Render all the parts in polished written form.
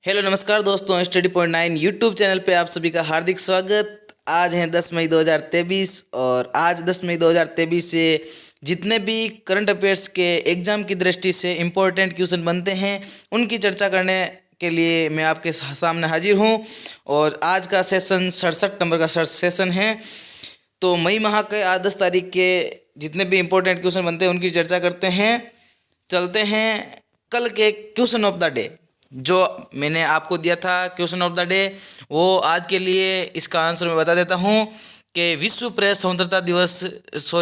Hello नमस्कार दोस्तों, study point 9 YouTube channel पे आप सभी का हार्दिक स्वागत। आज है 10 मई 2023 और आज 10 मई 2023 से जितने भी करंट अफेयर्स के एग्ज़ाम की दृष्टि से इम्पोर्टेंट क्वेश्चन बनते हैं उनकी चर्चा करने के लिए मैं आपके सामने हाजिर हूं। और आज का सेशन 67 नंबर का सेशन है। तो मई माह के आज 10 तारीख के जितने भी इम्पोर्टेंट क्वेश्चन बनते हैं उनकी चर्चा करते हैं। चलते हैं कल के क्वेश्चन ऑफ द डे। जो मैंने आपको दिया था क्वेश्चन ऑफ द डे, वो आज के लिए इसका आंसर मैं बता देता हूँ कि विश्व प्रेस स्वतंत्रता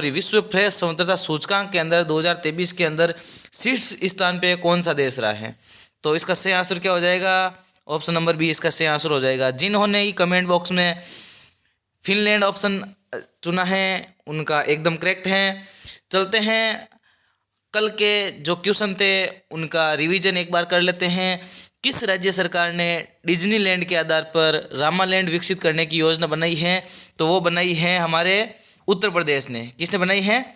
विश्व प्रेस स्वतंत्रता सूचकांक के अंदर 2023 के अंदर शीर्ष स्थान पे कौन सा देश रहा है। तो इसका सही आंसर क्या हो जाएगा? ऑप्शन नंबर बी इसका सही आंसर हो जाएगा। जिन्होंने ही कमेंट बॉक्स में फिनलैंड ऑप्शन चुना है उनका एकदम करेक्ट है। चलते हैं कल के जो क्वेश्चन थे उनका रिवीजन एक बार कर लेते हैं। किस राज्य सरकार ने डिज्नीलैंड के आधार पर रामालैंड विकसित करने की योजना बनाई है? तो वो बनाई है हमारे उत्तर प्रदेश ने। किसने बनाई है?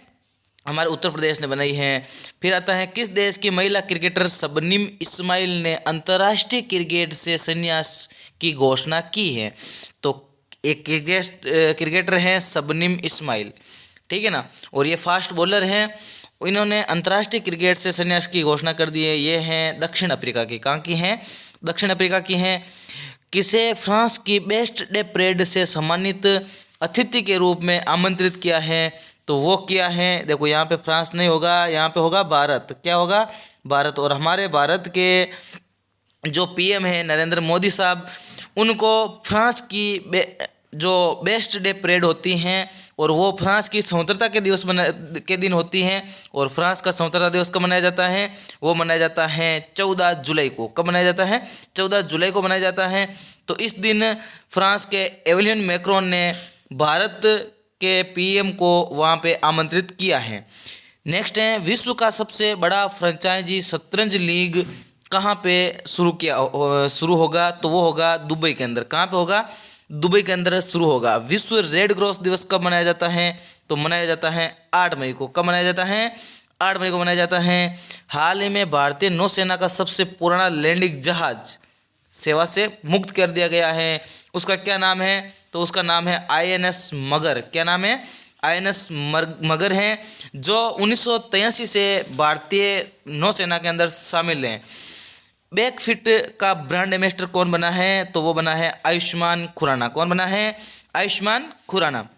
हमारे उत्तर प्रदेश ने बनाई है। फिर आता है किस देश की महिला क्रिकेटर शबनम इस्माइल ने अंतर्राष्ट्रीय क्रिकेट से संन्यास की घोषणा की है? तो एक क्रिकेटर हैं शबनम इस्माइल, ठीक है ना, और ये फास्ट बॉलर हैं। इन्होंने अंतर्राष्ट्रीय क्रिकेट से संन्यास की घोषणा कर दी है। ये हैं दक्षिण अफ्रीका की। कहाँ की हैं? दक्षिण अफ्रीका की हैं। किसे फ्रांस की बेस्ट डे परेड से सम्मानित अतिथि के रूप में आमंत्रित किया है? तो वो किया है, देखो यहाँ पे फ्रांस नहीं होगा, यहाँ पे होगा भारत। क्या होगा? भारत। और हमारे भारत के जो पीएम है नरेंद्र मोदी साहब, उनको फ्रांस की जो बेस्ट डे परेड होती हैं और वो फ्रांस की स्वतंत्रता के दिन होती हैं। और फ्रांस का स्वतंत्रता दिवस कब मनाया जाता है? वो मनाया जाता है 14 जुलाई को। कब मनाया जाता है? 14 जुलाई को मनाया जाता है। तो इस दिन फ्रांस के एवेलियन मैक्रोन ने भारत के पीएम को वहाँ पे आमंत्रित किया है। नेक्स्ट है विश्व का सबसे बड़ा फ्रेंचाइजी शतरंज लीग कहाँ पे शुरू होगा? तो वो होगा दुबई के अंदर। कहाँ पे होगा? दुबई के अंदर शुरू होगा। विश्व रेड क्रॉस दिवस कब मनाया जाता है? तो मनाया जाता है 8 मई को। कब मनाया जाता है? 8 मई को मनाया जाता है। हाल ही में भारतीय नौसेना का सबसे पुराना लैंडिंग जहाज सेवा से मुक्त कर दिया गया है। उसका क्या नाम है? तो उसका नाम है INS मगर। क्या नाम है? INS मगर है, जो 1983 से भारतीय नौसेना के अंदर शामिल हैं। बैकफिट का ब्रांड एम्बेसडर कौन बना है? तो वो बना है आयुष्मान खुराना। कौन बना है? आयुष्मान खुराना।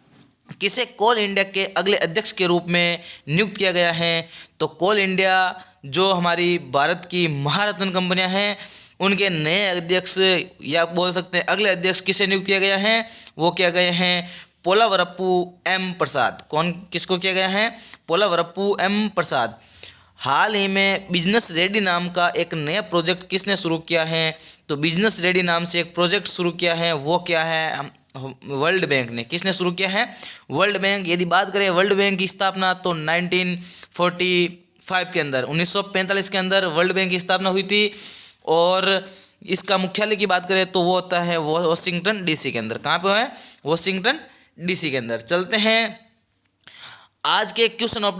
किसे कोल इंडिया के अगले अध्यक्ष के रूप में नियुक्त किया गया है? तो कोल इंडिया जो हमारी भारत की महारत्न कंपनियां हैं उनके नए अध्यक्ष या बोल सकते हैं अगले अध्यक्ष किसे नियुक्त किया गया है? वो किया गए हैं पोलावरप्पू M प्रसाद। कौन किसको किया गया है? पोलावरप्पू M प्रसाद। हाल ही में बिजनेस रेडी नाम का एक नया प्रोजेक्ट किसने शुरू किया है? तो बिजनेस रेडी नाम से एक प्रोजेक्ट शुरू किया है, वो क्या है? वर्ल्ड बैंक ने। किसने शुरू किया है? World bank. यदि बात करें वर्ल्ड बैंक की स्थापना तो 1945 के अंदर 1945 के अंदर वर्ल्ड बैंक की स्थापना हुई थी। और इसका मुख्यालय की बात करें तो वो होता है वॉशिंगटन DC के अंदर। कहाँ पे है? वॉशिंगटन DC के अंदर। चलते हैं आज के क्वेश्चन ऑफ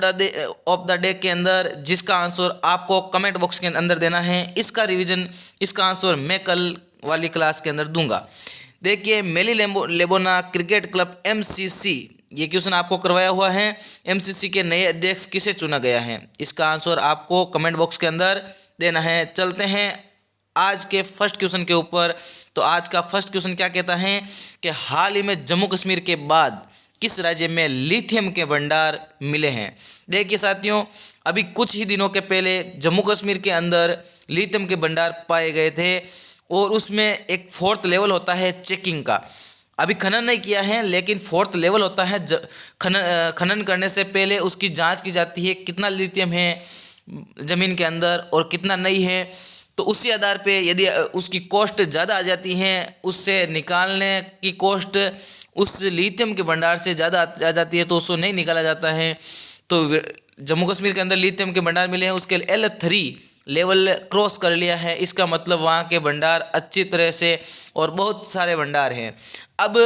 द डे के अंदर, जिसका आंसर आपको कमेंट बॉक्स के अंदर देना है। इसका रिवीजन, इसका आंसर मैं कल वाली क्लास के अंदर दूंगा। देखिए, मेली लेबोना क्रिकेट क्लब MCC, ये क्वेश्चन आपको करवाया हुआ है। MCC के नए अध्यक्ष किसे चुना गया है? इसका आंसर आपको कमेंट बॉक्स के अंदर देना है। चलते हैं आज के फर्स्ट क्वेश्चन के ऊपर। तो आज का फर्स्ट क्वेश्चन क्या कहता है कि हाल ही में जम्मू कश्मीर के बाद किस राज्य में लिथियम के भंडार मिले हैं? देखिए साथियों, अभी कुछ ही दिनों के पहले जम्मू कश्मीर के अंदर लिथियम के भंडार पाए गए थे और उसमें एक 4th लेवल होता है चेकिंग का। अभी खनन नहीं किया है, लेकिन 4th लेवल होता है। खनन करने से पहले उसकी जांच की जाती है, कितना लिथियम है ज़मीन के अंदर और कितना नहीं है। तो उसी आधार पे यदि उसकी कॉस्ट ज़्यादा आ जाती है, उससे निकालने की कॉस्ट उस लिथियम के भंडार से ज़्यादा आ जाती है तो उसको नहीं निकाला जाता है। तो जम्मू कश्मीर के अंदर लिथियम के भंडार मिले हैं, उसके L3 लेवल क्रॉस कर लिया है। इसका मतलब वहाँ के भंडार अच्छी तरह से और बहुत सारे भंडार हैं। अब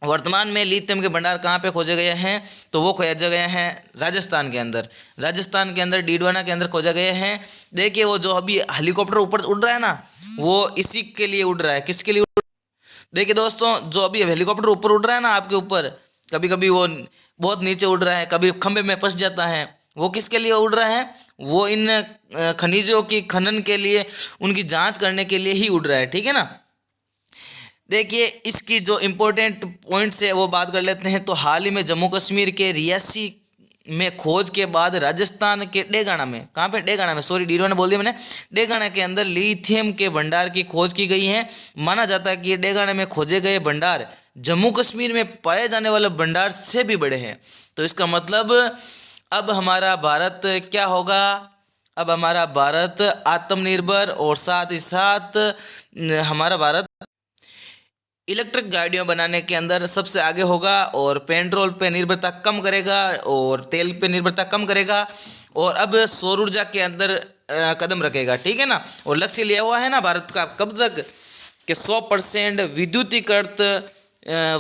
वर्तमान में लिथियम के भंडार कहाँ पे खोजे गए हैं, तो वो खोजे गए हैं राजस्थान के अंदर। राजस्थान के अंदर डीडवाना के अंदर खोजे गए हैं। देखिए वो जो अभी हेलीकॉप्टर ऊपर उड़ रहा है ना, वो इसी के लिए उड़ रहा है। किसके लिए देखिए दोस्तों, जो अभी हेलीकॉप्टर ऊपर उड़ रहा है ना आपके ऊपर, कभी कभी वो बहुत नीचे उड़ रहा है, कभी खंबे में फंस जाता है, वो किसके लिए उड़ रहा है, वो इन खनिजों की खनन के लिए, उनकी जांच करने के लिए ही उड़ रहा है, ठीक है ना। देखिए इसकी जो इम्पोर्टेंट पॉइंट्स है वो बात कर लेते हैं। तो हाल ही में जम्मू कश्मीर के रियासी में खोज के बाद राजस्थान के डेगाना में, कहाँ पे, डेगाना में, सॉरी डीडवाना बोल दिया मैंने, डेगाना के अंदर लिथियम के भंडार की खोज की गई है। माना जाता है कि ये डेगाना में खोजे गए भंडार जम्मू कश्मीर में पाए जाने वाले भंडार से भी बड़े हैं। तो इसका मतलब अब हमारा भारत क्या होगा, अब हमारा भारत आत्मनिर्भर और साथ ही साथ हमारा भारत इलेक्ट्रिक गाड़ियाँ बनाने के अंदर सबसे आगे होगा और पेट्रोल पे निर्भरता कम करेगा और तेल पे निर्भरता कम करेगा और अब सौर ऊर्जा के अंदर कदम रखेगा, ठीक है ना। और लक्ष्य लिया हुआ है ना भारत का कब तक, कि 100% विद्युतीकृत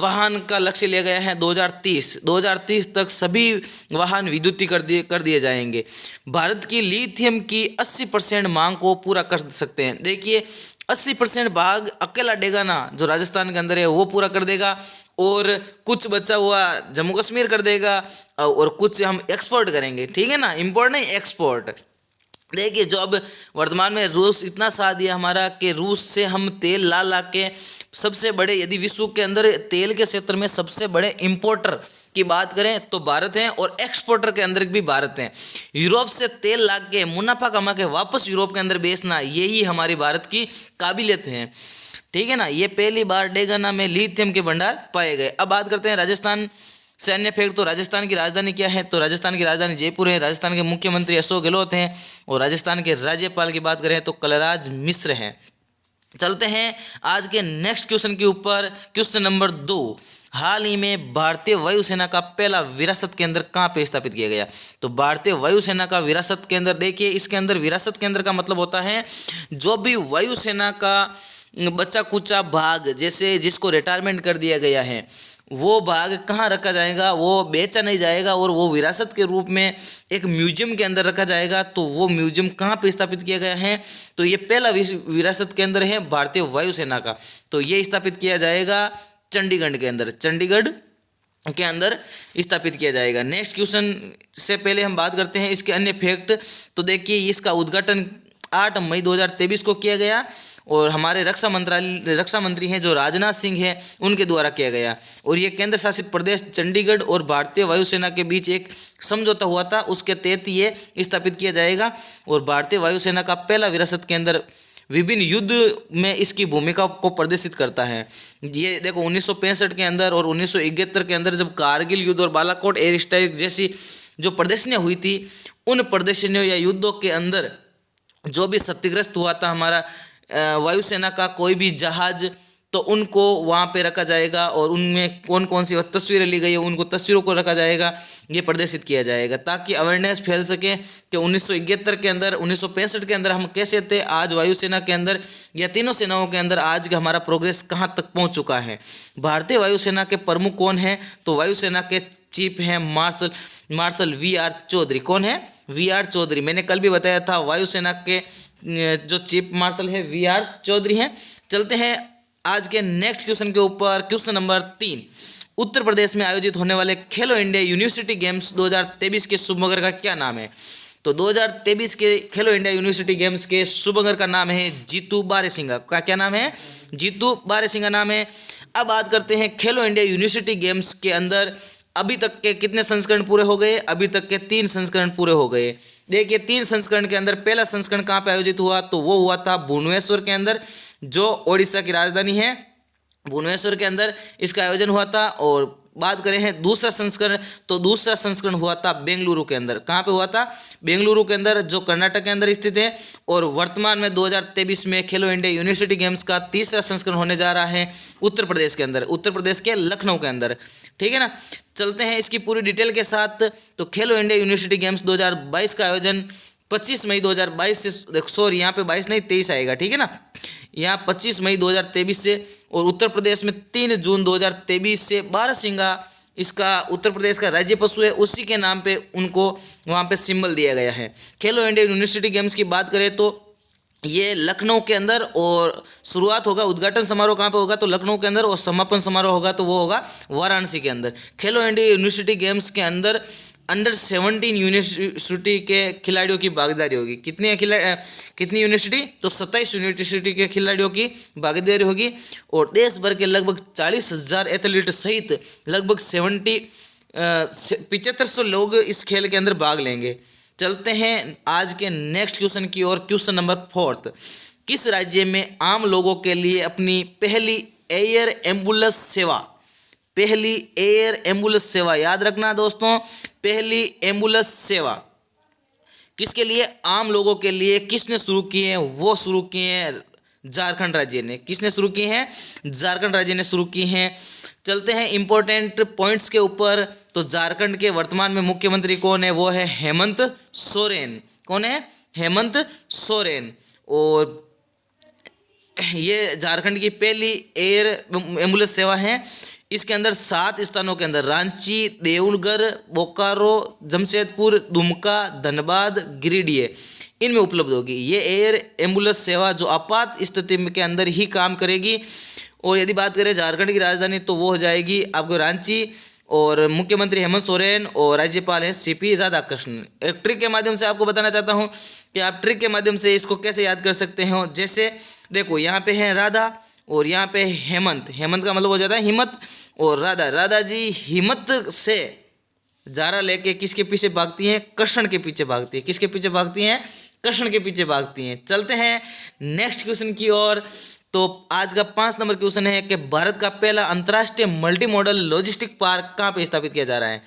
वाहन का लक्ष्य लिया गया है 2030 तक सभी वाहन विद्युतीकृत कर दिए जाएंगे। भारत की लिथियम की 80% मांग को पूरा कर सकते हैं। देखिए 80% भाग अकेला डेगाना जो राजस्थान के अंदर है वो पूरा कर देगा और कुछ बचा हुआ जम्मू कश्मीर कर देगा और कुछ हम एक्सपोर्ट करेंगे, ठीक है ना, इंपोर्ट नहीं एक्सपोर्ट। देखिए जो अब वर्तमान में रूस इतना साथ दिया हमारा कि रूस से हम तेल ला ला के सबसे बड़े, यदि विश्व के अंदर तेल के क्षेत्र में सबसे बड़े इंपोर्टर की बात करें तो भारत है और एक्सपोर्टर के अंदर भी भारत है। यूरोप से तेल ला के मुनाफा कमा के वापस यूरोप के अंदर बेचना, यही हमारी भारत की काबिलियत है, ठीक है ना। ये पहली बार डेगाना में लिथियम के भंडार पाए गए। अब बात करते हैं राजस्थान से अन्य फैक्ट। तो राजस्थान की राजधानी क्या है, तो राजस्थान की राजधानी जयपुर है। राजस्थान के मुख्यमंत्री अशोक गहलोत हैं और राजस्थान के राज्यपाल की बात करें तो कलराज मिश्र हैं। चलते हैं आज के नेक्स्ट क्वेश्चन के ऊपर। क्वेश्चन नंबर 2, हाल ही में भारतीय वायुसेना का पहला विरासत केंद्र कहाँ पे स्थापित किया गया। तो भारतीय वायुसेना का विरासत केंद्र, देखिए इसके अंदर विरासत केंद्र का मतलब होता है जो भी वायुसेना का बचा कुचा भाग, जैसे जिसको रिटायरमेंट कर दिया गया है, वो भाग कहाँ रखा जाएगा, वो बेचा नहीं जाएगा और वो विरासत के रूप में एक म्यूजियम के अंदर रखा जाएगा। तो वो म्यूजियम कहाँ पे स्थापित किया गया है, तो ये पहला विरासत केंद्र है भारतीय वायुसेना का। तो ये स्थापित किया जाएगा चंडीगढ़ के अंदर, चंडीगढ़ के अंदर स्थापित किया जाएगा। नेक्स्ट क्वेश्चन से पहले हम बात करते हैं इसके अन्य फैक्ट। तो देखिए इसका उद्घाटन 8 मई 2023 को किया गया और हमारे रक्षा मंत्री हैं जो राजनाथ सिंह हैं उनके द्वारा किया गया। और ये केंद्र शासित प्रदेश चंडीगढ़ और भारतीय वायुसेना के बीच एक समझौता हुआ था, उसके तहत ये स्थापित किया जाएगा। और भारतीय वायुसेना का पहला विरासत केंद्र विभिन्न युद्ध में इसकी भूमिका को प्रदर्शित करता है। ये देखो 1965 के अंदर और 1971 के अंदर जब कारगिल युद्ध और बालाकोट एयर स्ट्राइक जैसी जो प्रदर्शनियाँ हुई थी, उन प्रदर्शनियों या युद्धों के अंदर जो भी क्षतिग्रस्त हुआ था हमारा वायुसेना का कोई भी जहाज, तो उनको वहाँ पे रखा जाएगा और उनमें कौन कौन सी तस्वीरें ली गई है उनको तस्वीरों को रखा जाएगा, ये प्रदर्शित किया जाएगा ताकि अवेयरनेस फैल सके कि 1971 के अंदर 1965 के अंदर हम कैसे थे, आज वायुसेना के अंदर या तीनों सेनाओं के अंदर आज का हमारा प्रोग्रेस कहाँ तक पहुँच चुका है। भारतीय वायुसेना के प्रमुख कौन हैं, तो वायुसेना के चीफ हैं मार्शल VR चौधरी। कौन है, VR चौधरी। मैंने कल भी बताया था वायुसेना के जो चीफ मार्शल है VR चौधरी हैं। चलते हैं आज के नेक्स्ट क्वेश्चन के ऊपर। क्वेश्चन नंबर 3, उत्तर प्रदेश में आयोजित होने वाले खेलो इंडिया यूनिवर्सिटी गेम्स 2023 के शुभंकर का क्या नाम है। तो 2023 के खेलो इंडिया यूनिवर्सिटी गेम्स के शुभंकर का नाम है जीतू बारेसिंगा। का क्या नाम है, जीतू बारेसिंगा नाम है। अब बात करते हैं खेलो इंडिया यूनिवर्सिटी गेम्स के अंदर अभी तक के कितने संस्करण पूरे हो गए, अभी तक के 3 संस्करण पूरे हो गए। देखिए 3 संस्करण के अंदर पहला संस्करण कहाँ पे आयोजित हुआ, तो वो हुआ था भुवनेश्वर के अंदर, जो ओडिशा की राजधानी है। भुवनेश्वर के अंदर इसका आयोजन हुआ था। और बात करें हैं दूसरा संस्करण, तो दूसरा संस्करण हुआ था बेंगलुरु के अंदर। कहाँ पे हुआ था, बेंगलुरु के अंदर, जो कर्नाटक के अंदर स्थित है। और वर्तमान में 2023 में खेलो इंडिया यूनिवर्सिटी गेम्स का तीसरा संस्करण होने जा रहा है उत्तर प्रदेश के अंदर, उत्तर प्रदेश के लखनऊ के अंदर, ठीक है ना। चलते हैं इसकी पूरी डिटेल के साथ। तो खेलो इंडिया यूनिवर्सिटी गेम्स 2022 का आयोजन 25 मई 2022 से, सॉरी यहाँ पे 22 नहीं 23 आएगा, ठीक है ना। यहाँ 25 मई 2023 से और उत्तर प्रदेश में 3 जून 2023 से बारहसिंगा इसका उत्तर प्रदेश का राज्य पशु है, उसी के नाम पे उनको वहाँ पे सिंबल दिया गया है। खेलो इंडिया यूनिवर्सिटी गेम्स की बात करें तो ये लखनऊ के अंदर, और शुरुआत होगा, उद्घाटन समारोह कहाँ पे होगा तो लखनऊ के अंदर, और समापन समारोह होगा तो वो होगा वाराणसी के अंदर। खेलो इंडिया यूनिवर्सिटी गेम्स के अंदर अंडर 17 यूनिवर्सिटी के खिलाड़ियों की भागीदारी होगी। कितनी यूनिवर्सिटी तो 27 यूनिवर्सिटी के खिलाड़ियों की भागीदारी होगी, और देश भर के लगभग 40,000 एथलीट सहित लगभग 7500 लोग इस खेल के अंदर भाग लेंगे। चलते हैं आज के नेक्स्ट क्वेश्चन की ओर। क्वेश्चन नंबर 4, किस राज्य में आम लोगों के लिए अपनी पहली एयर एम्बुलेंस सेवा, याद रखना दोस्तों, पहली एम्बुलेंस सेवा किसके लिए, आम लोगों के लिए किसने शुरू किए हैं, वो शुरू किए हैं झारखंड राज्य ने। किसने शुरू किए हैं, झारखंड राज्य ने शुरू की हैं। चलते हैं इंपॉर्टेंट पॉइंट्स के ऊपर। तो झारखंड के वर्तमान में मुख्यमंत्री कौन है, वो है हेमंत सोरेन। कौन है, हेमंत सोरेन। और ये झारखंड की पहली एयर एम्बुलेंस सेवा है। इसके अंदर 7 स्थानों के अंदर रांची, देवघर, बोकारो, जमशेदपुर, दुमका, धनबाद, गिरिडीह इनमें उपलब्ध होगी। ये एयर एम्बुलेंस सेवा जो आपात स्थिति के अंदर ही काम करेगी। और यदि बात करें झारखंड की राजधानी तो वो हो जाएगी आपको रांची, और मुख्यमंत्री हेमंत सोरेन और राज्यपाल हैं सीपी राधाकृष्णन। एक ट्रिक के माध्यम से आपको बताना चाहता हूँ कि आप ट्रिक के माध्यम से इसको कैसे याद कर सकते हो। जैसे देखो यहाँ पे है राधा और यहाँ पे हेमंत, हेमंत का मतलब हो जाता है हिम्मत, और राधा जी हिम्मत से जारा लेके किसके पीछे भागती हैं, कृष्ण के पीछे भागती है। किसके पीछे भागती हैं, कृष्ण के पीछे भागती हैं। चलते हैं नेक्स्ट क्वेश्चन की ओर। तो आज का 5 नंबर क्वेश्चन है कि भारत का पहला अंतर्राष्ट्रीय मल्टी मॉडल लॉजिस्टिक पार्क कहाँ पे स्थापित किया जा रहा है।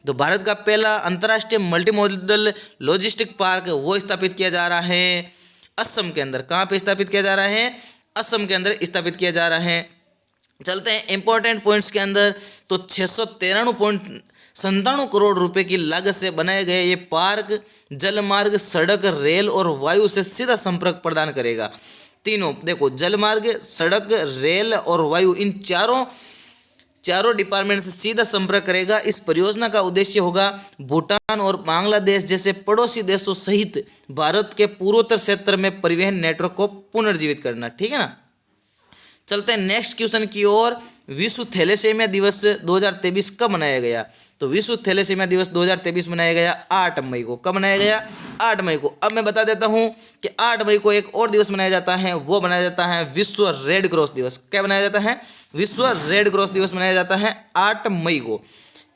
तो भारत का पहला अंतर्राष्ट्रीय मल्टी मॉडल लॉजिस्टिक पार्क वो स्थापित किया जा रहा है असम के अंदर। कहाँ पे स्थापित किया जा रहा है, असम के अंदर स्थापित किया जा रहा है। चलते हैं इंपॉर्टेंट पॉइंट्स के अंदर। तो 693.97 करोड़ रुपए की लागत से बनाए गए ये पार्क जलमार्ग, सड़क, रेल और वायु से सीधा संपर्क प्रदान करेगा। तीनों देखो, जलमार्ग, सड़क, रेल और वायु, इन चारों डिपार्टमेंट से सीधा संपर्क करेगा। इस परियोजना का उद्देश्य होगा भूटान और बांग्लादेश जैसे पड़ोसी देशों सहित भारत के पूर्वोत्तर क्षेत्र में परिवहन नेटवर्क को पुनर्जीवित करना। ठीक है ना। चलते हैं नेक्स्ट क्वेश्चन की ओर। विश्व थैलेसीमिया दिवस 2023 कब मनाया गया। तो विश्व थैलेसीमिया दिवस 2023 मनाया गया 8 मई को। कब मनाया गया, 8 मई को। अब मैं बता देता हूं कि 8 मई को एक और दिवस मनाया जाता है, वो मनाया जाता है विश्व रेड क्रॉस दिवस। क्या मनाया जाता है, विश्व रेड क्रॉस दिवस मनाया जाता है 8 मई को।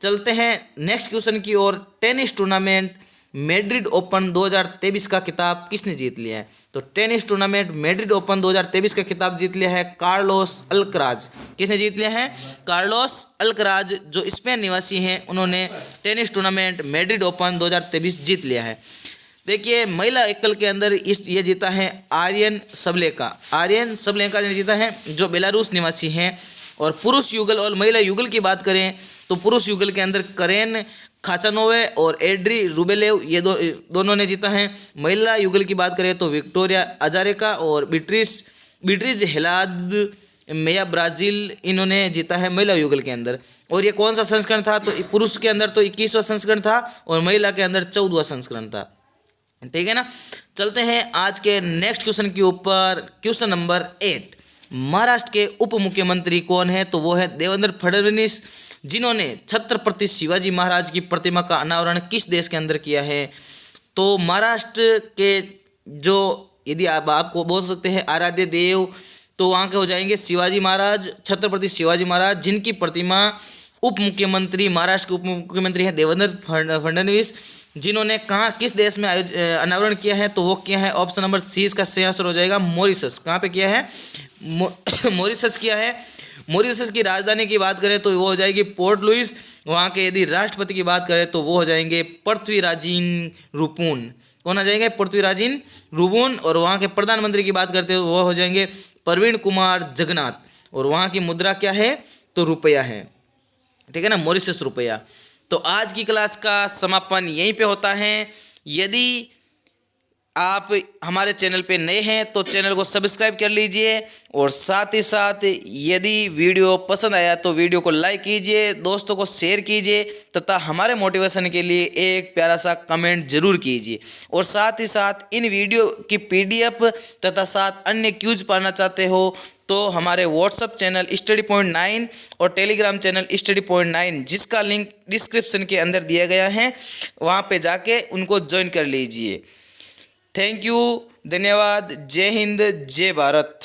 चलते हैं नेक्स्ट क्वेश्चन की ओर। टेनिस टूर्नामेंट मैड्रिड ओपन 2023 का खिताब किसने जीत लिया है। तो टेनिस टूर्नामेंट मैड्रिड ओपन 2023 का खिताब जीत लिया है कार्लोस अल्कराज। किसने जीत लिया है, कार्लोस अल्कराज, जो स्पेन निवासी हैं। उन्होंने टेनिस टूर्नामेंट मैड्रिड ओपन 2023 जीत लिया है। देखिए महिला एकल के अंदर ये जीता है आर्यन सबलेका ने जीता है, जो बेलारूस निवासी हैं। और पुरुष युगल और महिला युगल की बात करें तो पुरुष युगल के अंदर करेन खाचानोवे और एड्री रुबेलेव ये दोनों ने जीता है। महिला युगल की बात करें तो विक्टोरिया अजारेका और बीट्रीज हेलाद मेया ब्राजील, इन्होंने जीता है महिला युगल के अंदर। और ये कौन सा संस्करण था, तो पुरुष के अंदर तो 21वां संस्करण था और महिला के अंदर 14वां संस्करण था। ठीक है ना। चलते हैं आज के नेक्स्ट क्वेश्चन के ऊपर। क्वेश्चन नंबर 8, महाराष्ट्र के उप मुख्यमंत्री कौन है। तो वो है देवेंद्र फडणवीस, जिन्होंने छत्रपति शिवाजी महाराज की प्रतिमा का अनावरण किस देश के अंदर किया है। तो महाराष्ट्र के जो, यदि आप आपको बोल सकते हैं आराध्य देव, तो वहाँ के हो जाएंगे शिवाजी महाराज, छत्रपति शिवाजी महाराज, जिनकी प्रतिमा उप मुख्यमंत्री, महाराष्ट्र के उप मुख्यमंत्री हैं देवेंद्र फडणवीस, जिन्होंने कहाँ किस देश में अनावरण किया है। तो वो किया है ऑप्शन नंबर सी, इसका सही आंसर हो जाएगा मॉरिशस। कहाँ पे किया है, मॉरिशस किया है। मॉरिशस की राजधानी की बात करें तो वो हो जाएगी पोर्ट लुइस। वहाँ के यदि राष्ट्रपति की बात करें तो वो हो जाएंगे पृथ्वीराजिन रुपून। कौन आ जाएंगे, पृथ्वीराजिन रुपून। और वहाँ के प्रधानमंत्री की बात करते हो वो हो जाएंगे प्रवीण कुमार जगन्नाथ। और वहाँ की मुद्रा क्या है, तो रुपया है। ठीक है ना, मॉरिशस रुपया। तो आज की क्लास का समापन यहीं पे होता है। यदि आप हमारे चैनल पे नए हैं तो चैनल को सब्सक्राइब कर लीजिए और साथ ही साथ यदि वीडियो पसंद आया तो वीडियो को लाइक कीजिए, दोस्तों को शेयर कीजिए तथा हमारे मोटिवेशन के लिए एक प्यारा सा कमेंट जरूर कीजिए। और साथ ही साथ इन वीडियो की PDF तथा साथ अन्य क्यूज पाना चाहते हो तो हमारे व्हाट्सअप चैनल स्टडी पॉइंट 9 और टेलीग्राम चैनल स्टडी पॉइंट 9 जिसका लिंक डिस्क्रिप्शन के अंदर दिया गया है, वहाँ पे जाके उनको ज्वाइन कर लीजिए। थैंक यू, धन्यवाद, जय हिंद, जय भारत।